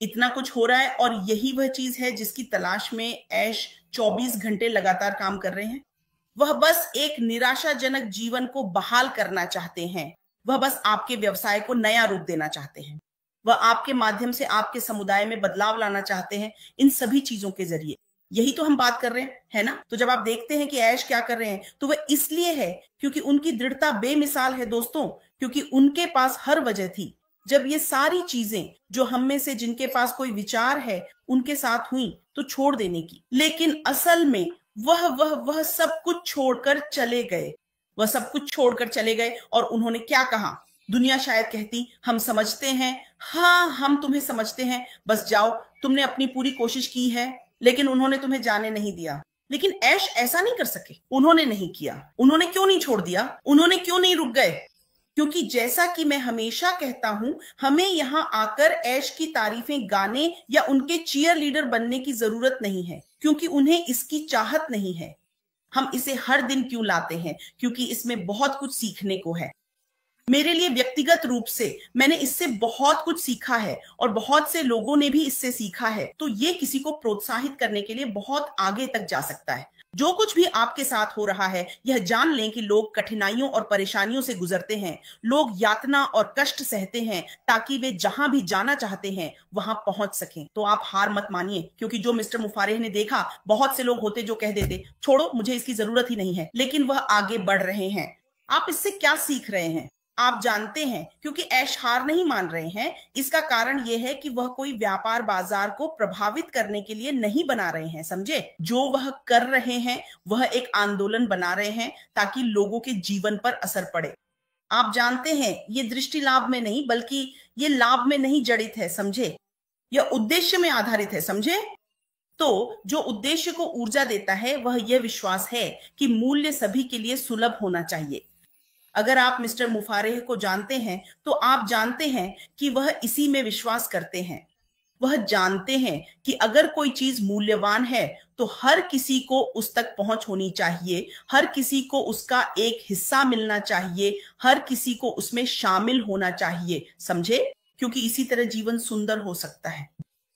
इतना कुछ हो रहा है और यही वह चीज है जिसकी तलाश में ऐश 24 घंटे लगातार काम कर रहे हैं। वह बस एक निराशाजनक जीवन को बहाल करना चाहते हैं। वह बस आपके व्यवसाय को नया रूप देना चाहते हैं। वह आपके माध्यम से आपके समुदाय में बदलाव लाना चाहते हैं, इन सभी चीजों के जरिए। यही तो हम बात कर रहे हैं, है ना? तो जब आप देखते हैं कि ऐश क्या कर रहे हैं, तो वह इसलिए है क्योंकि उनकी दृढ़ता बेमिसाल है दोस्तों, क्योंकि उनके पास हर वजह थी। जब ये सारी चीजें जो हम में से जिनके पास कोई विचार है उनके साथ हुई तो छोड़ देने की, लेकिन असल में वह सब कुछ छोड़कर चले गए। वह सब कुछ छोड़कर चले गए और उन्होंने क्या कहा? दुनिया शायद कहती, हम समझते हैं, हाँ हम तुम्हें समझते हैं, बस जाओ, तुमने अपनी पूरी कोशिश की है। लेकिन उन्होंने तुम्हें जाने नहीं दिया। लेकिन ऐश ऐसा नहीं कर सके। उन्होंने नहीं किया। उन्होंने क्यों नहीं छोड़ दिया? उन्होंने क्यों नहीं रुक गए? क्योंकि जैसा कि मैं हमेशा कहता हूं, हमें यहां आकर ऐश की तारीफें गाने या उनके चीयर लीडर बनने की जरूरत नहीं है, क्योंकि उन्हें इसकी चाहत नहीं है। हम इसे हर दिन क्यों लाते हैं? क्योंकि इसमें बहुत कुछ सीखने को है। मेरे लिए व्यक्तिगत रूप से मैंने इससे बहुत कुछ सीखा है और बहुत से लोगों ने भी इससे सीखा है। तो ये किसी को प्रोत्साहित करने के लिए बहुत आगे तक जा सकता है। जो कुछ भी आपके साथ हो रहा है, यह जान लें कि लोग कठिनाइयों और परेशानियों से गुजरते हैं। लोग यातना और कष्ट सहते हैं ताकि वे जहां भी जाना चाहते हैं वहां पहुंच सकें। तो आप हार मत मानिए, क्योंकि जो मिस्टर मुफारेह ने देखा, बहुत से लोग होते जो कह देते, छोड़ो मुझे इसकी जरूरत ही नहीं है, लेकिन वह आगे बढ़ रहे हैं। आप इससे क्या सीख रहे हैं? आप जानते हैं, क्योंकि ऐश हार नहीं मान रहे हैं। इसका कारण यह है कि वह कोई व्यापार बाजार को प्रभावित करने के लिए नहीं बना रहे हैं, समझे? जो वह कर रहे हैं वह एक आंदोलन बना रहे हैं ताकि लोगों के जीवन पर असर पड़े। आप जानते हैं, ये दृष्टि लाभ में नहीं बल्कि ये लाभ में नहीं जड़ित है, समझे? यह उद्देश्य में आधारित है, समझे? तो जो उद्देश्य को ऊर्जा देता है वह यह विश्वास है कि मूल्य सभी के लिए सुलभ होना चाहिए। अगर आप मिस्टर मुफारेह को जानते हैं तो आप जानते हैं कि वह इसी में विश्वास करते हैं। वह जानते हैं कि अगर कोई चीज मूल्यवान है तो हर किसी को उस तक पहुंच होनी चाहिए, हर किसी को उसका एक हिस्सा मिलना चाहिए, हर किसी को उसमें शामिल होना चाहिए, समझे? क्योंकि इसी तरह जीवन सुंदर हो सकता है।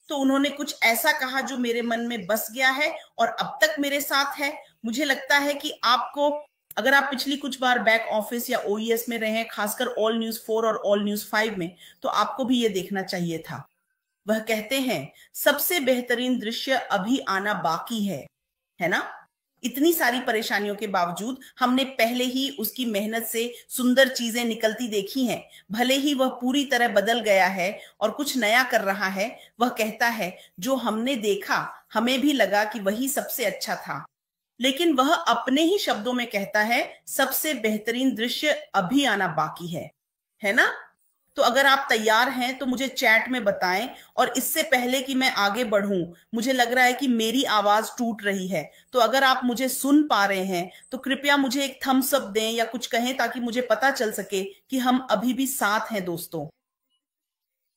तो उन्होंने कुछ ऐसा कहा जो मेरे मन में बस गया है और अब तक मेरे साथ है। मुझे लगता है कि आपको, अगर आप पिछली कुछ बार बैक ऑफिस या ओईएस में रहे हैं, खासकर ऑल न्यूज 4 और ऑल न्यूज 5 में, तो आपको भी ये देखना चाहिए था। वह कहते हैं सबसे बेहतरीन दृश्य अभी आना बाकी है ना? इतनी सारी परेशानियों के बावजूद हमने पहले ही उसकी मेहनत से सुंदर चीजें निकलती देखी हैं। भले ही वह पूरी तरह बदल गया है और कुछ नया कर रहा है। वह कहता है जो हमने देखा हमें भी लगा कि वही सबसे अच्छा था, लेकिन वह अपने ही शब्दों में कहता है सबसे बेहतरीन दृश्य अभी आना बाकी है ना? तो अगर आप तैयार हैं तो मुझे चैट में बताएं। और इससे पहले कि मैं आगे बढ़ूं, मुझे लग रहा है कि मेरी आवाज टूट रही है। तो अगर आप मुझे सुन पा रहे हैं तो कृपया मुझे एक थम्स अप दें या कुछ कहें ताकि मुझे पता चल सके कि हम अभी भी साथ हैं दोस्तों।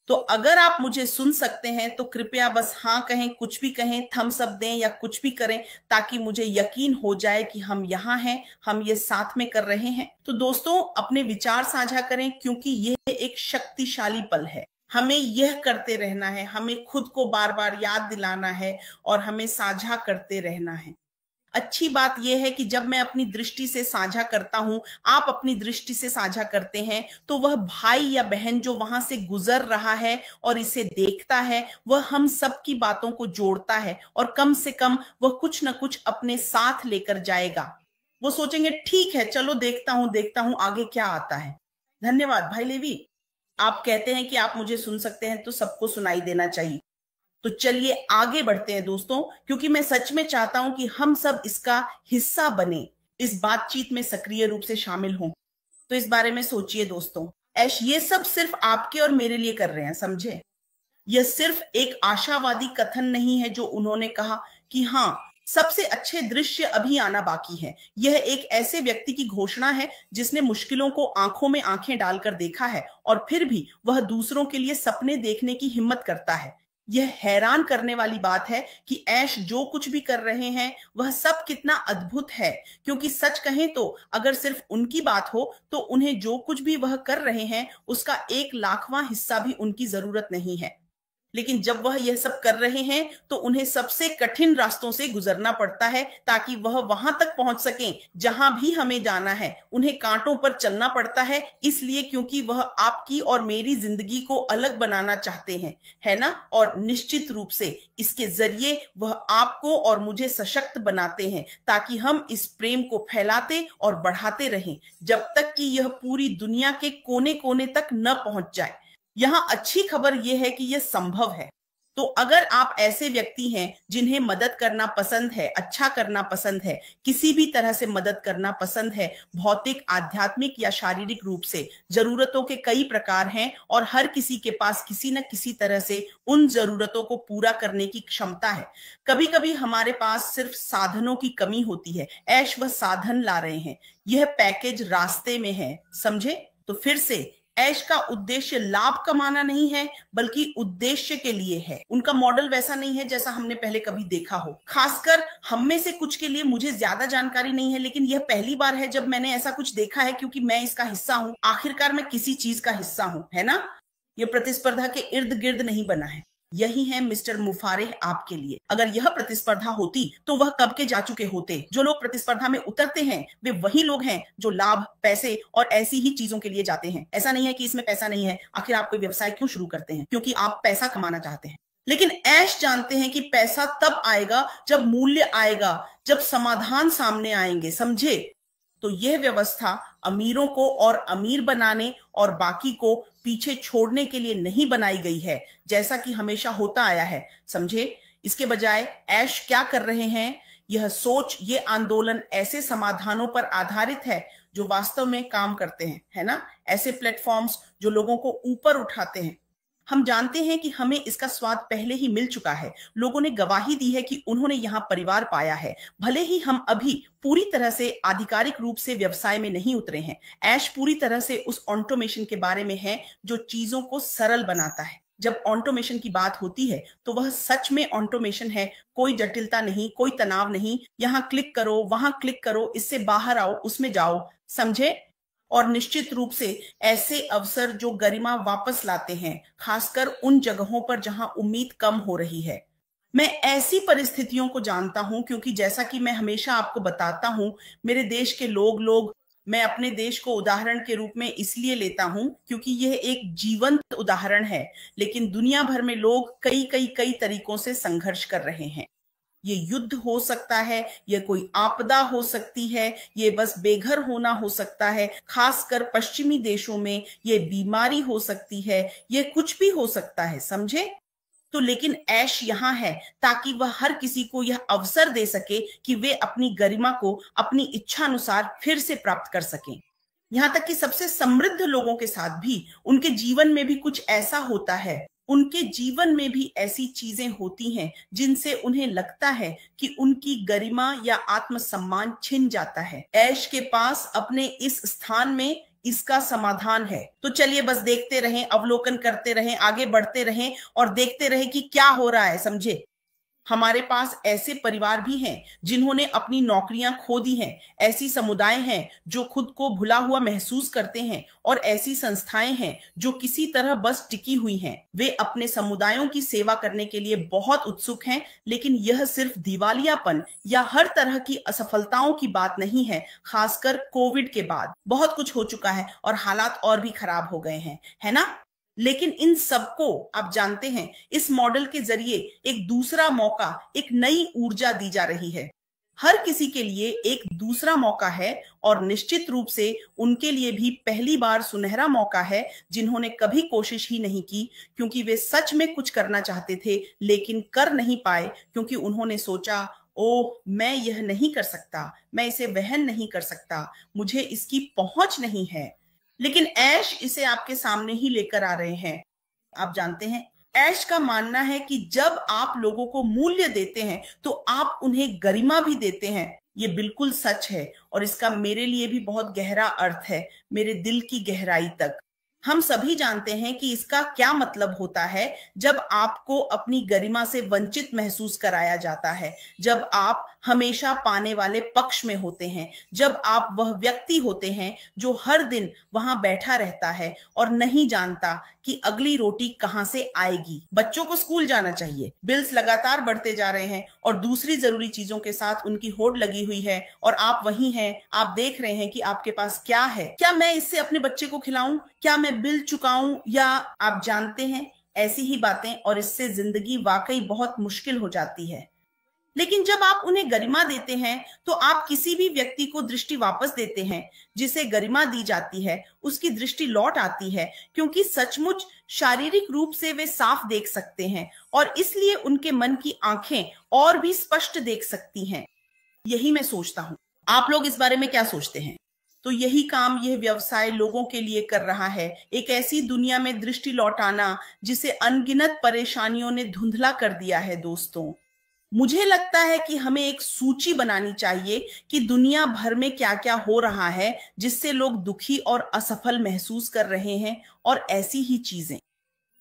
तो अगर आप मुझे सुन सकते हैं तो कृपया बस हाँ कहें, कुछ भी कहें, थम्स अप दें या कुछ भी करें, ताकि मुझे यकीन हो जाए कि हम यहाँ हैं, हम ये साथ में कर रहे हैं। तो दोस्तों अपने विचार साझा करें, क्योंकि यह एक शक्तिशाली पल है। हमें यह करते रहना है, हमें खुद को बार बार याद दिलाना है और हमें साझा करते रहना है। अच्छी बात यह है कि जब मैं अपनी दृष्टि से साझा करता हूं, आप अपनी दृष्टि से साझा करते हैं, तो वह भाई या बहन जो वहां से गुजर रहा है और इसे देखता है, वह हम सब की बातों को जोड़ता है और कम से कम वह कुछ ना कुछ अपने साथ लेकर जाएगा। वो सोचेंगे ठीक है, चलो देखता हूं आगे क्या आता है। धन्यवाद भाई लेवी। आप कहते हैं कि आप मुझे सुन सकते हैं, तो सबको सुनाई देना चाहिए। तो चलिए आगे बढ़ते हैं दोस्तों, क्योंकि मैं सच में चाहता हूं कि हम सब इसका हिस्सा बने, इस बातचीत में सक्रिय रूप से शामिल हों। तो इस बारे में सोचिए दोस्तों। ऐश ये सब सिर्फ आपके और मेरे लिए कर रहे हैं, समझे? यह सिर्फ एक आशावादी कथन नहीं है जो उन्होंने कहा कि हाँ सबसे अच्छे दृश्य अभी आना बाकी है। यह एक ऐसे व्यक्ति की घोषणा है जिसने मुश्किलों को आंखों में आंखें डालकर देखा है और फिर भी वह दूसरों के लिए सपने देखने की हिम्मत करता है। यह हैरान करने वाली बात है कि ऐश जो कुछ भी कर रहे हैं वह सब कितना अद्भुत है, क्योंकि सच कहें तो अगर सिर्फ उनकी बात हो तो उन्हें जो कुछ भी वह कर रहे हैं उसका 1 लाखवां हिस्सा भी उनकी जरूरत नहीं है। लेकिन जब वह यह सब कर रहे हैं तो उन्हें सबसे कठिन रास्तों से गुजरना पड़ता है ताकि वह वहां तक पहुंच सकें जहां भी हमें जाना है। उन्हें कांटों पर चलना पड़ता है, इसलिए क्योंकि वह आपकी और मेरी जिंदगी को अलग बनाना चाहते हैं, है ना? और निश्चित रूप से इसके जरिए वह आपको और मुझे सशक्त बनाते हैं ताकि हम इस प्रेम को फैलाते और बढ़ाते रहें जब तक कि यह पूरी दुनिया के कोने कोने तक न पहुंच जाए। यहां अच्छी खबर यह है कि यह संभव है। तो अगर आप ऐसे व्यक्ति हैं जिन्हें मदद करना पसंद है, अच्छा करना पसंद है, किसी भी तरह से मदद करना पसंद है, भौतिक, आध्यात्मिक या शारीरिक रूप से, जरूरतों के कई प्रकार हैं और हर किसी के पास किसी न किसी तरह से उन जरूरतों को पूरा करने की क्षमता है। कभी कभी हमारे पास सिर्फ साधनों की कमी होती है। ऐश वह साधन ला रहे हैं, यह पैकेज रास्ते में है, समझे? तो फिर से ऐश का उद्देश्य लाभ कमाना नहीं है, बल्कि उद्देश्य के लिए है। उनका मॉडल वैसा नहीं है जैसा हमने पहले कभी देखा हो। खासकर हम में से कुछ के लिए मुझे ज्यादा जानकारी नहीं है, लेकिन यह पहली बार है जब मैंने ऐसा कुछ देखा है, क्योंकि मैं इसका हिस्सा हूं। आखिरकार मैं किसी चीज का हिस्सा हूं, है ना? यह प्रतिस्पर्धा के इर्द गिर्द नहीं बना है। यही है मिस्टर मुफारिह आपके लिए। अगर यह प्रतिस्पर्धा होती तो वह कब के जा चुके होते। जो लोग प्रतिस्पर्धा में उतरते हैं वे वही लोग हैं जो लाभ, पैसे और ऐसी ही चीजों के लिए जाते हैं। ऐसा नहीं है कि इसमें पैसा नहीं है। आखिर आप कोई व्यवसाय क्यों शुरू करते हैं? क्योंकि आप पैसा कमाना चाहते हैं। लेकिन ऐश जानते हैं कि पैसा तब आएगा जब मूल्य आएगा, जब समाधान सामने आएंगे, समझे? तो यह व्यवस्था अमीरों को और अमीर बनाने और बाकी को पीछे छोड़ने के लिए नहीं बनाई गई है, जैसा कि हमेशा होता आया है, समझे? इसके बजाय ऐश क्या कर रहे हैं? यह सोच, ये आंदोलन ऐसे समाधानों पर आधारित है जो वास्तव में काम करते हैं, है ना? ऐसे प्लेटफॉर्म्स जो लोगों को ऊपर उठाते हैं। हम जानते हैं कि हमें इसका स्वाद पहले ही मिल चुका है। लोगों ने गवाही दी है कि उन्होंने यहां परिवार पाया है। भले ही हम अभी पूरी तरह से आधिकारिक रूप से व्यवसाय में नहीं उतरे हैं। ऐश पूरी तरह से उस ऑटोमेशन के बारे में है जो चीजों को सरल बनाता है। जब ऑटोमेशन की बात होती है तो वह सच में ऑटोमेशन है। कोई जटिलता नहीं, कोई तनाव नहीं। यहां क्लिक करो, वहां क्लिक करो, इससे बाहर आओ, उसमें जाओ, समझे? और निश्चित रूप से ऐसे अवसर जो गरिमा वापस लाते हैं, खासकर उन जगहों पर जहां उम्मीद कम हो रही है। मैं ऐसी परिस्थितियों को जानता हूं क्योंकि जैसा कि मैं हमेशा आपको बताता हूं, मेरे देश के लोग मैं अपने देश को उदाहरण के रूप में इसलिए लेता हूं क्योंकि यह एक जीवंत उदाहरण है। लेकिन दुनिया भर में लोग कई तरीकों से संघर्ष कर रहे हैं। ये युद्ध हो सकता है, ये कोई आपदा हो सकती है, ये बस बेघर होना हो सकता है, खासकर पश्चिमी देशों में ये बीमारी हो सकती है, ये कुछ भी हो सकता है, समझे? तो लेकिन ऐश यहां है ताकि वह हर किसी को यह अवसर दे सके कि वे अपनी गरिमा को अपनी इच्छा अनुसार फिर से प्राप्त कर सकें। यहां तक कि सबसे समृद्ध लोगों के साथ भी उनके जीवन में भी कुछ ऐसा होता है। उनके जीवन में भी ऐसी चीजें होती हैं जिनसे उन्हें लगता है कि उनकी गरिमा या आत्मसम्मान छिन जाता है। ऐश के पास अपने इस स्थान में इसका समाधान है। तो चलिए बस देखते रहें, अवलोकन करते रहें, आगे बढ़ते रहें और देखते रहें कि क्या हो रहा है, समझे? हमारे पास ऐसे परिवार भी हैं जिन्होंने अपनी नौकरियां खो दी हैं। ऐसी समुदाय हैं जो खुद को भुला हुआ महसूस करते हैं और ऐसी संस्थाएं हैं जो किसी तरह बस टिकी हुई हैं। वे अपने समुदायों की सेवा करने के लिए बहुत उत्सुक हैं, लेकिन यह सिर्फ दिवालियापन या हर तरह की असफलताओं की बात नहीं है। खासकर कोविड के बाद बहुत कुछ हो चुका है और हालात और भी खराब हो गए हैं, है ना? लेकिन इन सबको आप जानते हैं, इस मॉडल के जरिए एक दूसरा मौका, एक नई ऊर्जा दी जा रही है। हर किसी के लिए एक दूसरा मौका है और निश्चित रूप से उनके लिए भी पहली बार सुनहरा मौका है जिन्होंने कभी कोशिश ही नहीं की, क्योंकि वे सच में कुछ करना चाहते थे लेकिन कर नहीं पाए, क्योंकि उन्होंने सोचा, ओह मैं यह नहीं कर सकता, मैं इसे वहन नहीं कर सकता, मुझे इसकी पहुंच नहीं है। लेकिन ऐश इसे आपके सामने ही लेकर आ रहे हैं। आप जानते हैं, ऐश का मानना है कि जब आप लोगों को मूल्य देते हैं तो आप उन्हें गरिमा भी देते हैं। ये बिल्कुल सच है और इसका मेरे लिए भी बहुत गहरा अर्थ है, मेरे दिल की गहराई तक। हम सभी जानते हैं कि इसका क्या मतलब होता है जब आपको अपनी गरिमा से वंचित महसूस कराया जाता है, जब आप हमेशा पाने वाले पक्ष में होते हैं, जब आप वह व्यक्ति होते हैं जो हर दिन वहां बैठा रहता है और नहीं जानता कि अगली रोटी कहां से आएगी। बच्चों को स्कूल जाना चाहिए, बिल्स लगातार बढ़ते जा रहे हैं और दूसरी जरूरी चीजों के साथ उनकी होड़ लगी हुई है, और आप वहीं हैं, आप देख रहे हैं कि आपके पास क्या है, क्या मैं इससे अपने बच्चे को खिलाऊं, क्या मैं बिल चुकाऊं, या आप जानते हैं ऐसी ही बातें, और इससे जिंदगी वाकई बहुत मुश्किल हो जाती है। लेकिन जब आप उन्हें गरिमा देते हैं तो आप किसी भी व्यक्ति को दृष्टि वापस देते हैं। जिसे गरिमा दी जाती है उसकी दृष्टि लौट आती है, क्योंकि सचमुच शारीरिक रूप से वे साफ देख सकते हैं और इसलिए उनके मन की आंखें और भी स्पष्ट देख सकती हैं। यही मैं सोचता हूं। आप लोग इस बारे में क्या सोचते हैं? तो यही काम यह व्यवसाय लोगों के लिए कर रहा है, एक ऐसी दुनिया में दृष्टि लौटाना जिसे अनगिनत परेशानियों ने धुंधला कर दिया है। दोस्तों, मुझे लगता है कि हमें एक सूची बनानी चाहिए कि दुनिया भर में क्या क्या हो रहा है जिससे लोग दुखी और असफल महसूस कर रहे हैं, और ऐसी ही चीजें।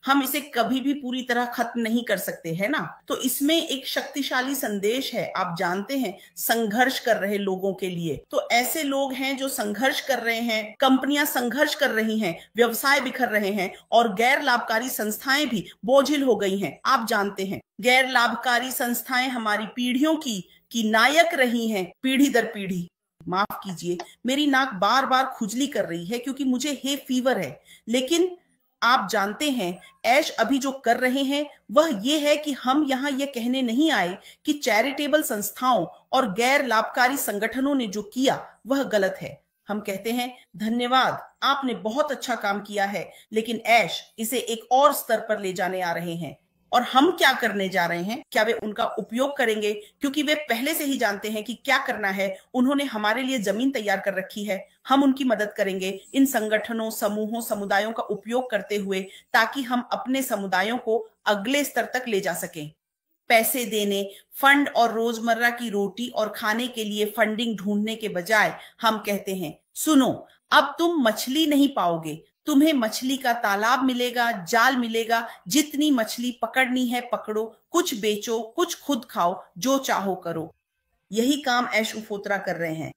हम इसे कभी भी पूरी तरह खत्म नहीं कर सकते, है ना? तो इसमें एक शक्तिशाली संदेश है, आप जानते हैं, संघर्ष कर रहे लोगों के लिए। तो ऐसे लोग हैं जो संघर्ष कर रहे हैं, कंपनियां संघर्ष कर रही हैं, व्यवसाय बिखर रहे हैं, और गैर लाभकारी संस्थाएं भी बोझिल हो गई हैं। आप जानते हैं, गैर लाभकारी संस्थाएं हमारी पीढ़ियों की नायक रही हैं, पीढ़ी दर पीढ़ी। माफ कीजिए, मेरी नाक बार बार खुजली कर रही है क्योंकि मुझे हे फीवर है। लेकिन आप जानते हैं, ऐश अभी जो कर रहे हैं वह ये है कि हम यहाँ ये कहने नहीं आए कि चैरिटेबल संस्थाओं और गैर लाभकारी संगठनों ने जो किया वह गलत है। हम कहते हैं धन्यवाद, आपने बहुत अच्छा काम किया है, लेकिन ऐश इसे एक और स्तर पर ले जाने आ रहे हैं। और हम क्या करने जा रहे हैं? क्या वे उनका उपयोग करेंगे? क्योंकि वे पहले से ही जानते हैं कि क्या करना है, उन्होंने हमारे लिए जमीन तैयार कर रखी है। हम उनकी मदद करेंगे इन संगठनों, समूहों, समुदायों का उपयोग करते हुए, ताकि हम अपने समुदायों को अगले स्तर तक ले जा सकें। पैसे देने, फंड और रोजमर्रा की रोटी और खाने के लिए फंडिंग ढूंढने के बजाय हम कहते हैं, सुनो, अब तुम मछली नहीं पाओगे, तुम्हें मछली का तालाब मिलेगा, जाल मिलेगा, जितनी मछली पकड़नी है पकड़ो, कुछ बेचो, कुछ खुद खाओ, जो चाहो करो। यही काम ऐश उफोतरा कर रहे हैं।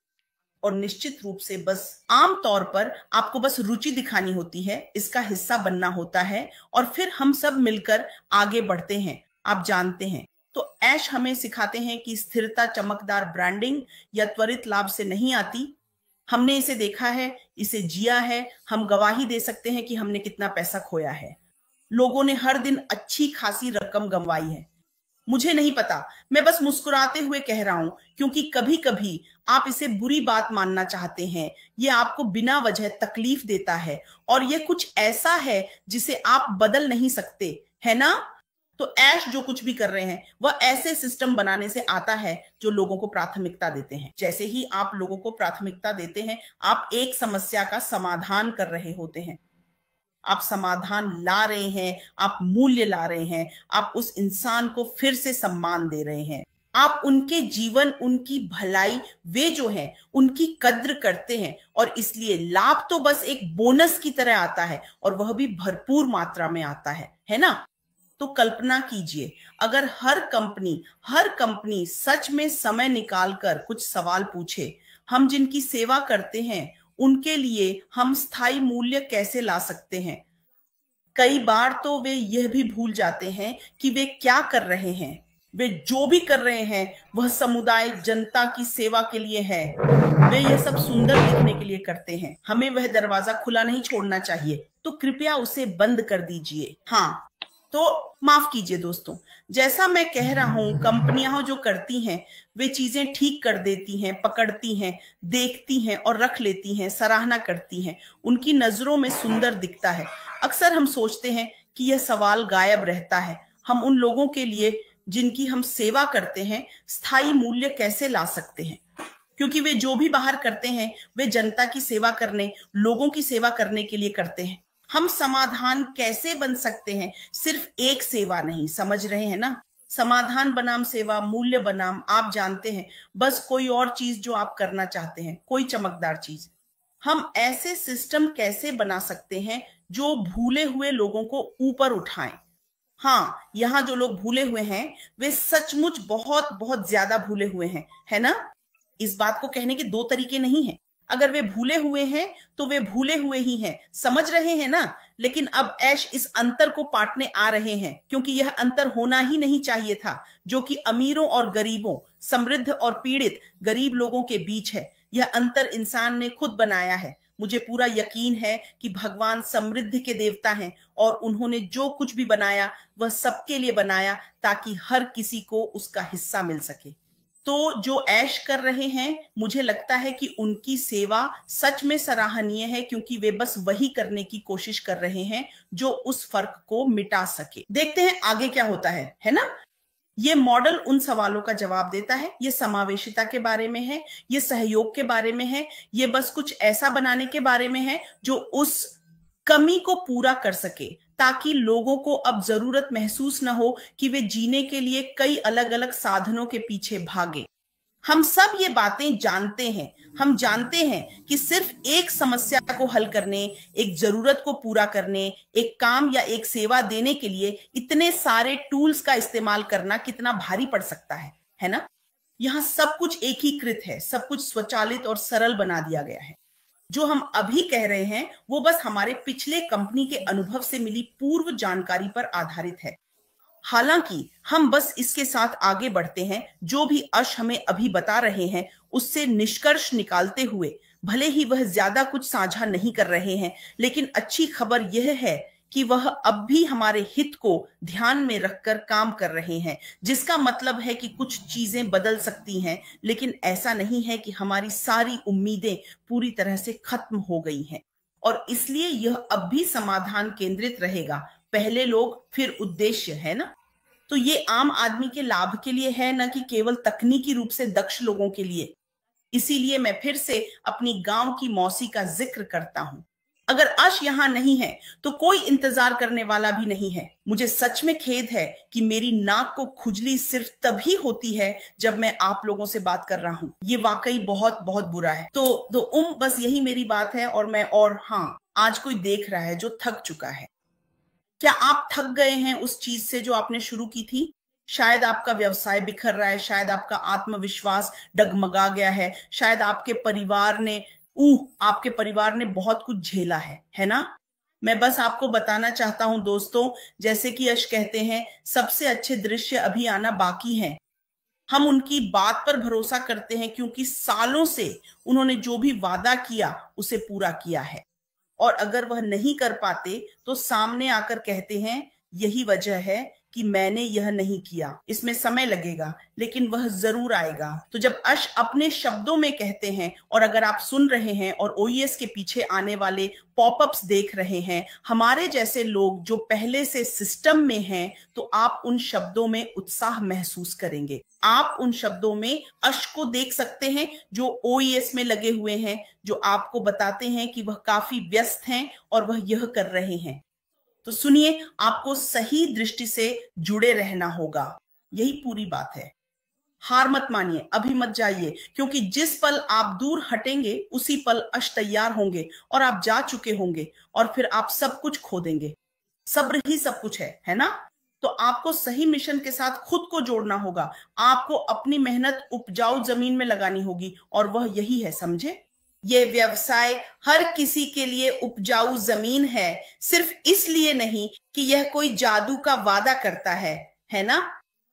और निश्चित रूप से बस आम तौर पर आपको बस रुचि दिखानी होती है, इसका हिस्सा बनना होता है, और फिर हम सब मिलकर आगे बढ़ते हैं। आप जानते हैं, तो ऐश हमें सिखाते हैं कि स्थिरता चमकदार ब्रांडिंग या त्वरित लाभ से नहीं आती। हमने इसे देखा है, इसे जिया है, हम गवाही दे सकते हैं कि हमने कितना पैसा खोया है। लोगों ने हर दिन अच्छी खासी रकम गंवाई है। मुझे नहीं पता, मैं बस मुस्कुराते हुए कह रहा हूं, क्योंकि कभी कभी आप इसे बुरी बात मानना चाहते हैं। ये आपको बिना वजह तकलीफ देता है, और ये कुछ ऐसा है जिसे आप बदल नहीं सकते, है ना? तो ऐश जो कुछ भी कर रहे हैं वह ऐसे सिस्टम बनाने से आता है जो लोगों को प्राथमिकता देते हैं। जैसे ही आप लोगों को प्राथमिकता देते हैं, आप एक समस्या का समाधान कर रहे होते हैं। आप समाधान ला रहे हैं, आप मूल्य ला रहे हैं, आप उस इंसान को फिर से सम्मान दे रहे हैं, आप उनके जीवन, उनकी भलाई, वे जो हैं उनकी कद्र करते हैं, और इसलिए लाभ तो बस एक बोनस की तरह आता है, और वह भी भरपूर मात्रा में आता है ना? तो कल्पना कीजिए, अगर हर कंपनी सच में समय निकालकर कुछ सवाल पूछे, हम जिनकी सेवा करते हैं उनके लिए हम स्थायी मूल्य कैसे ला सकते हैं? कई बार तो वे यह भी भूल जाते हैं कि वे क्या कर रहे हैं। वे जो भी कर रहे हैं वह समुदाय, जनता की सेवा के लिए है। वे यह सब सुंदर दिखने के लिए करते हैं। हमें वह दरवाजा खुला नहीं छोड़ना चाहिए, तो कृपया उसे बंद कर दीजिए। हाँ, तो माफ कीजिए दोस्तों, जैसा मैं कह रहा हूं, कंपनियां जो करती हैं वे चीजें ठीक कर देती हैं, पकड़ती हैं, देखती हैं और रख लेती हैं, सराहना करती हैं, उनकी नजरों में सुंदर दिखता है। अक्सर हम सोचते हैं कि यह सवाल गायब रहता है, हम उन लोगों के लिए जिनकी हम सेवा करते हैं स्थायी मूल्य कैसे ला सकते हैं? क्योंकि वे जो भी बाहर करते हैं वे जनता की सेवा करने, लोगों की सेवा करने के लिए करते हैं। हम समाधान कैसे बन सकते हैं? सिर्फ एक सेवा नहीं, समझ रहे हैं ना? समाधान बनाम सेवा, मूल्य बनाम, आप जानते हैं, बस कोई और चीज जो आप करना चाहते हैं, कोई चमकदार चीज। हम ऐसे सिस्टम कैसे बना सकते हैं जो भूले हुए लोगों को ऊपर उठाएं? हाँ, यहाँ जो लोग भूले हुए हैं वे सचमुच बहुत बहुत ज्यादा भूले हुए हैं, है ना। इस बात को कहने के दो तरीके नहीं हैं। अगर वे भूले हुए हैं तो वे भूले हुए ही हैं, समझ रहे हैं ना। लेकिन अब ऐश इस अंतर को पाटने आ रहे हैं, क्योंकि यह अंतर होना ही नहीं चाहिए था, जो कि अमीरों और गरीबों, समृद्ध और पीड़ित गरीब लोगों के बीच है। यह अंतर इंसान ने खुद बनाया है। मुझे पूरा यकीन है कि भगवान समृद्धि के देवता हैं और उन्होंने जो कुछ भी बनाया वह सबके लिए बनाया, ताकि हर किसी को उसका हिस्सा मिल सके। तो जो ऐश कर रहे हैं, मुझे लगता है कि उनकी सेवा सच में सराहनीय है, क्योंकि वे बस वही करने की कोशिश कर रहे हैं जो उस फर्क को मिटा सके। देखते हैं आगे क्या होता है ना। ये मॉडल उन सवालों का जवाब देता है। ये समावेशिता के बारे में है, ये सहयोग के बारे में है, ये बस कुछ ऐसा बनाने के बारे में है जो उस कमी को पूरा कर सके, ताकि लोगों को अब जरूरत महसूस न हो कि वे जीने के लिए कई अलग अलग साधनों के पीछे भागे। हम सब ये बातें जानते हैं। हम जानते हैं कि सिर्फ एक समस्या को हल करने, एक जरूरत को पूरा करने, एक काम या एक सेवा देने के लिए इतने सारे टूल्स का इस्तेमाल करना कितना भारी पड़ सकता है ना। यहाँ सब कुछ एकीकृत है, सब कुछ स्वचालित और सरल बना दिया गया है। जो हम अभी कह रहे हैं वो बस हमारे पिछले कंपनी के अनुभव से मिली पूर्व जानकारी पर आधारित है। हालांकि हम बस इसके साथ आगे बढ़ते हैं, जो भी अश हमें अभी बता रहे हैं उससे निष्कर्ष निकालते हुए। भले ही वह ज्यादा कुछ साझा नहीं कर रहे हैं, लेकिन अच्छी खबर यह है कि वह अब भी हमारे हित को ध्यान में रखकर काम कर रहे हैं, जिसका मतलब है कि कुछ चीजें बदल सकती हैं, लेकिन ऐसा नहीं है कि हमारी सारी उम्मीदें पूरी तरह से खत्म हो गई हैं। और इसलिए यह अब भी समाधान केंद्रित रहेगा। पहले लोग फिर उद्देश्य, है ना। तो ये आम आदमी के लाभ के लिए है, न कि केवल तकनीकी रूप से दक्ष लोगों के लिए। इसीलिए मैं फिर से अपनी गांव की मौसी का जिक्र करता हूं। अगर अश यहां नहीं है तो कोई इंतजार करने वाला भी नहीं है। मुझे सच में खेद है कि मेरी नाक को खुजली सिर्फ तभी होती है जब मैं आप लोगों से बात कर रहा हूं। ये वाकई बहुत बहुत बुरा है। तो बस यही मेरी बात है। और हाँ, आज कोई देख रहा है जो थक चुका है। क्या आप थक गए हैं उस चीज से जो आपने शुरू की थी? शायद आपका व्यवसाय बिखर रहा है, शायद आपका आत्मविश्वास डगमगा गया है, शायद आपके परिवार ने बहुत कुछ झेला है ना। मैं बस आपको बताना चाहता हूं दोस्तों, जैसे कि यश कहते हैं, सबसे अच्छे दृश्य अभी आना बाकी हैं। हम उनकी बात पर भरोसा करते हैं, क्योंकि सालों से उन्होंने जो भी वादा किया उसे पूरा किया है। और अगर वह नहीं कर पाते तो सामने आकर कहते हैं, यही वजह है कि मैंने यह नहीं किया। इसमें समय लगेगा, लेकिन वह जरूर आएगा। तो जब अश अपने शब्दों में कहते हैं, और अगर आप सुन रहे हैं और ओईएस के पीछे आने वाले पॉपअप्स देख रहे हैं, हमारे जैसे लोग जो पहले से सिस्टम में हैं, तो आप उन शब्दों में उत्साह महसूस करेंगे। आप उन शब्दों में अश को देख सकते हैं जो ओईएस में लगे हुए हैं, जो आपको बताते हैं कि वह काफी व्यस्त हैं और वह यह कर रहे हैं। तो सुनिए, आपको सही दृष्टि से जुड़े रहना होगा। यही पूरी बात है। हार मत मानिए, अभी मत जाइए, क्योंकि जिस पल आप दूर हटेंगे उसी पल अश तैयार होंगे और आप जा चुके होंगे, और फिर आप सब कुछ खो देंगे। सब्र ही सब कुछ है ना। तो आपको सही मिशन के साथ खुद को जोड़ना होगा। आपको अपनी मेहनत उपजाऊ जमीन में लगानी होगी, और वह यही है, समझे। ये व्यवसाय हर किसी के लिए उपजाऊ जमीन है, सिर्फ इसलिए नहीं कि यह कोई जादू का वादा करता है ना।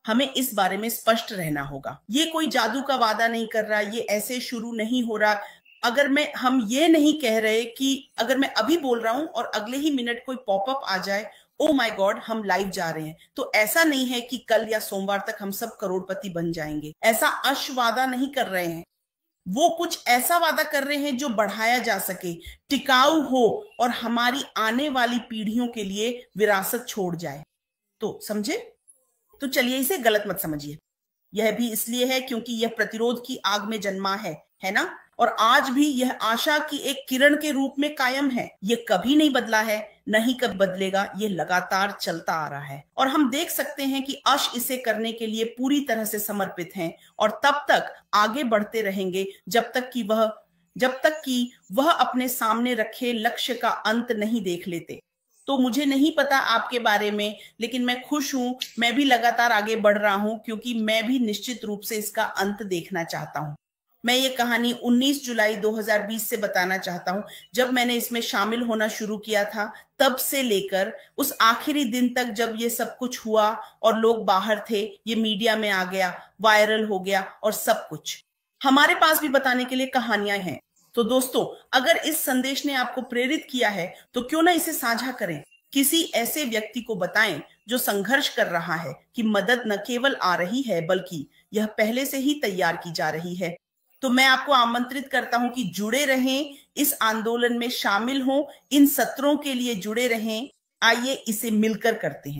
हमें इस बारे में स्पष्ट रहना होगा। ये कोई जादू का वादा नहीं कर रहा, ये ऐसे शुरू नहीं हो रहा। हम ये नहीं कह रहे कि अगर मैं अभी बोल रहा हूं और अगले ही मिनट कोई पॉपअप आ जाए, ओ माय गॉड हम लाइव जा रहे हैं, तो ऐसा नहीं है कि कल या सोमवार तक हम सब करोड़पति बन जाएंगे। ऐसा अश वादा नहीं कर रहे हैं। वो कुछ ऐसा वादा कर रहे हैं जो बढ़ाया जा सके, टिकाऊ हो और हमारी आने वाली पीढ़ियों के लिए विरासत छोड़ जाए। तो समझे। तो चलिए, इसे गलत मत समझिए। यह भी इसलिए है क्योंकि यह प्रतिरोध की आग में जन्मा है ना। और आज भी यह आशा की एक किरण के रूप में कायम है। यह कभी नहीं बदला है, नहीं कब बदलेगा। ये लगातार चलता आ रहा है, और हम देख सकते हैं कि अश इसे करने के लिए पूरी तरह से समर्पित हैं, और तब तक आगे बढ़ते रहेंगे जब तक कि वह अपने सामने रखे लक्ष्य का अंत नहीं देख लेते। तो मुझे नहीं पता आपके बारे में, लेकिन मैं खुश हूं, मैं भी लगातार आगे बढ़ रहा हूं क्योंकि मैं भी निश्चित रूप से इसका अंत देखना चाहता हूं। मैं ये कहानी 19 जुलाई 2020 से बताना चाहता हूं। जब मैंने इसमें शामिल होना शुरू किया था, तब से लेकर उस आखिरी दिन तक जब ये सब कुछ हुआ और लोग बाहर थे, ये मीडिया में आ गया, वायरल हो गया और सब कुछ हमारे पास भी बताने के लिए कहानियां हैं। तो दोस्तों, अगर इस संदेश ने आपको प्रेरित किया है तो क्यों ना इसे साझा करें, किसी ऐसे व्यक्ति को बताएं जो संघर्ष कर रहा है कि मदद न केवल आ रही है बल्कि यह पहले से ही तैयार की जा रही है। तो मैं आपको आमंत्रित करता हूं कि जुड़े रहें, इस आंदोलन में शामिल हों, इन सत्रों के लिए जुड़े रहें। आइए इसे मिलकर करते हैं।